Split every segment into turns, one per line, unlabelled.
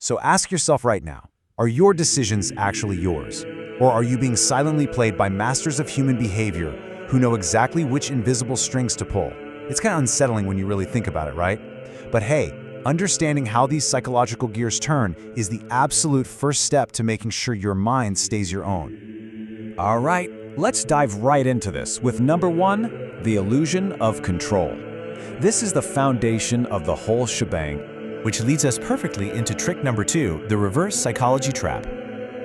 So ask yourself right now, are your decisions actually yours? Or are you being silently played by masters of human behavior who know exactly which invisible strings to pull? It's kind of unsettling when you really think about it, right? But hey, understanding how these psychological gears turn is the absolute first step to making sure your mind stays your own.
All right, let's dive right into this with number 1, the illusion of control. This is the foundation of the whole shebang,
which leads us perfectly into trick number 2, the reverse psychology trap.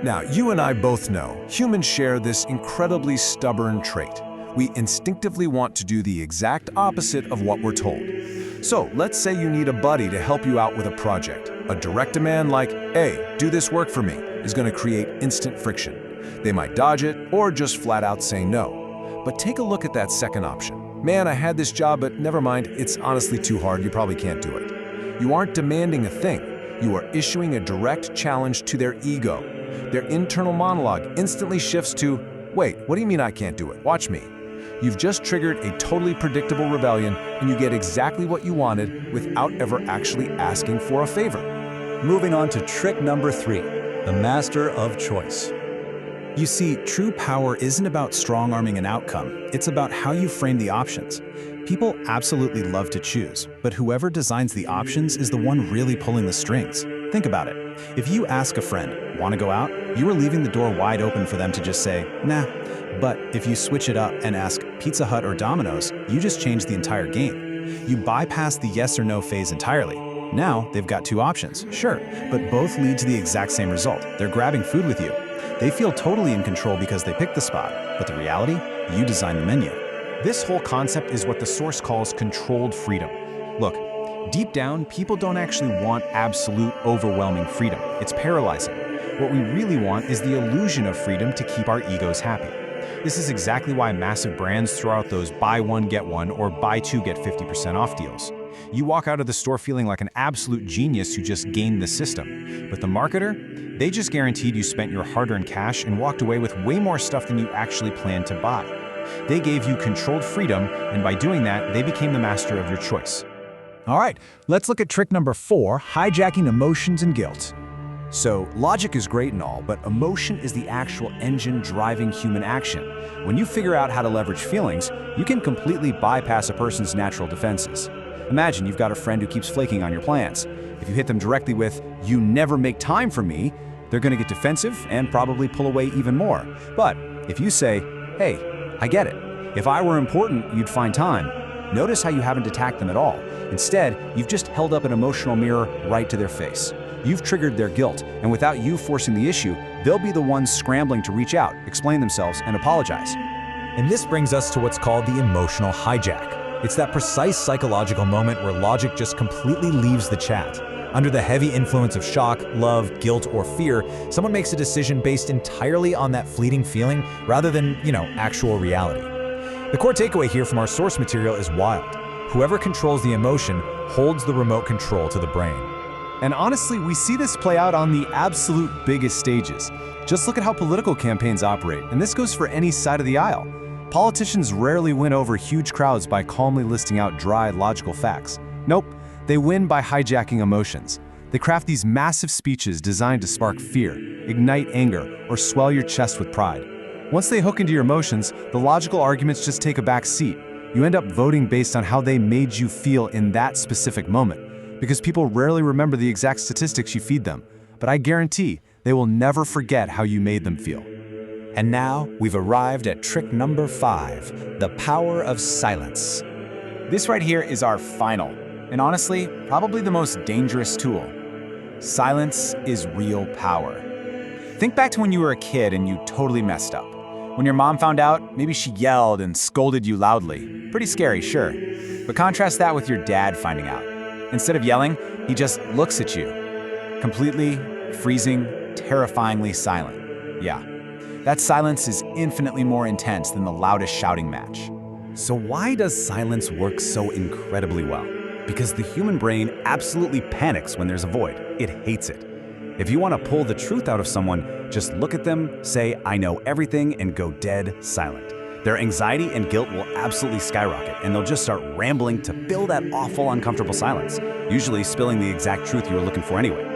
Now, you and I both know humans share this incredibly stubborn trait. We instinctively want to do the exact opposite of what we're told. So, let's say you need a buddy to help you out with a project. A direct demand like, "Hey, do this work for me," is going to create instant friction. They might dodge it or just flat out say no. But take a look at that second option. "Man, I had this job, but never mind, it's honestly too hard, you probably can't do it." You aren't demanding a thing. You are issuing a direct challenge to their ego. Their internal monologue instantly shifts to, "Wait, what do you mean I can't do it? Watch me." You've just triggered a totally predictable rebellion, and you get exactly what you wanted without ever actually asking for a favor.
Moving on to trick number 3, the master of choice.
You see, true power isn't about strong-arming an outcome. It's about how you frame the options. People absolutely love to choose, but whoever designs the options is the one really pulling the strings. Think about it. If you ask a friend, "Want to go out?" you are leaving the door wide open for them to just say, "Nah." But if you switch it up and ask Pizza Hut or Domino's, you just change the entire game. You bypass the yes or no phase entirely. Now, they've got 2 options, sure, but both lead to the exact same result. They're grabbing food with you. They feel totally in control because they picked the spot, but the reality, you designed the menu.
This whole concept is what the source calls controlled freedom. Look, deep down, people don't actually want absolute, overwhelming freedom. It's paralyzing. What we really want is the illusion of freedom to keep our egos happy. This is exactly why massive brands throw out those buy one, get one, or buy two, get 50% off deals. You walk out of the store feeling like an absolute genius who just gamed the system. But the marketer, they just guaranteed you spent your hard-earned cash and walked away with way more stuff than you actually planned to buy. They gave you controlled freedom, and by doing that, they became the master of your choice.
All right, let's look at trick number 4, hijacking emotions and guilt.
So, logic is great and all, but emotion is the actual engine driving human action. When you figure out how to leverage feelings, you can completely bypass a person's natural defenses. Imagine you've got a friend who keeps flaking on your plans. If you hit them directly with, "You never make time for me," they're going to get defensive and probably pull away even more. But if you say, "Hey, I get it. If I were important, you'd find time," notice how you haven't attacked them at all. Instead, you've just held up an emotional mirror right to their face. You've triggered their guilt, and without you forcing the issue, they'll be the ones scrambling to reach out, explain themselves, and apologize.
And this brings us to what's called the emotional hijack. It's that precise psychological moment where logic just completely leaves the chat. Under the heavy influence of shock, love, guilt, or fear, someone makes a decision based entirely on that fleeting feeling rather than, actual reality. The core takeaway here from our source material is wild. Whoever controls the emotion holds the remote control to the brain.
And honestly, we see this play out on the absolute biggest stages. Just look at how political campaigns operate, and this goes for any side of the aisle. Politicians rarely win over huge crowds by calmly listing out dry, logical facts. Nope, they win by hijacking emotions. They craft these massive speeches designed to spark fear, ignite anger, or swell your chest with pride. Once they hook into your emotions, the logical arguments just take a back seat. You end up voting based on how they made you feel in that specific moment. Because people rarely remember the exact statistics you feed them, but I guarantee they will never forget how you made them feel.
And now we've arrived at trick number 5, the power of silence.
This right here is our final, and honestly, probably the most dangerous tool. Silence is real power. Think back to when you were a kid and you totally messed up. When your mom found out, maybe she yelled and scolded you loudly. Pretty scary, sure. But contrast that with your dad finding out. Instead of yelling, he just looks at you. Completely, freezing, terrifyingly silent. Yeah, that silence is infinitely more intense than the loudest shouting match.
So why does silence work so incredibly well? Because the human brain absolutely panics when there's a void. It hates it. If you want to pull the truth out of someone, just look at them, say, "I know everything," and go dead silent. Their anxiety and guilt will absolutely skyrocket, and they'll just start rambling to fill that awful, uncomfortable silence, usually spilling the exact truth you were looking for anyway.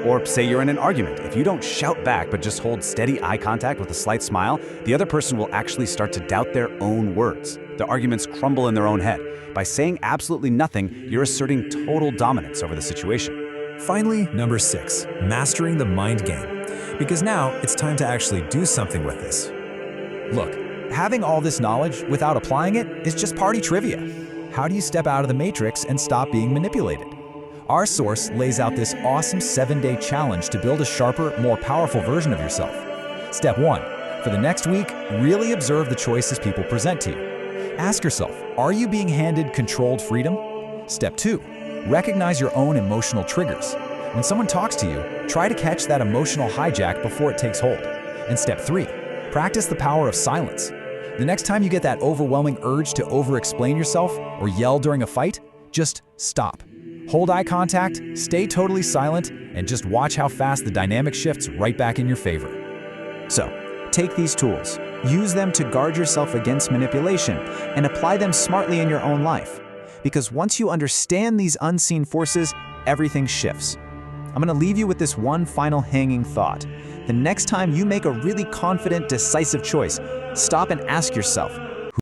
Or say you're in an argument. If you don't shout back but just hold steady eye contact with a slight smile, the other person will actually start to doubt their own words. The arguments crumble in their own head. By saying absolutely nothing, you're asserting total dominance over the situation.
Finally, number 6, mastering the mind game. Because now it's time to actually do something with this.
Look, having all this knowledge without applying it is just party trivia. How do you step out of the matrix and stop being manipulated? Our source lays out this awesome 7-day challenge to build a sharper, more powerful version of yourself. Step 1. For the next week, really observe the choices people present to you. Ask yourself, are you being handed controlled freedom? Step 2. Recognize your own emotional triggers. When someone talks to you, try to catch that emotional hijack before it takes hold. And step 3. Practice the power of silence. The next time you get that overwhelming urge to over-explain yourself or yell during a fight, just stop. Hold eye contact, stay totally silent, and just watch how fast the dynamic shifts right back in your favor. So, take these tools, use them to guard yourself against manipulation, and apply them smartly in your own life. Because once you understand these unseen forces, everything shifts. I'm going to leave you with this one final hanging thought. The next time you make a really confident, decisive choice, stop and ask yourself,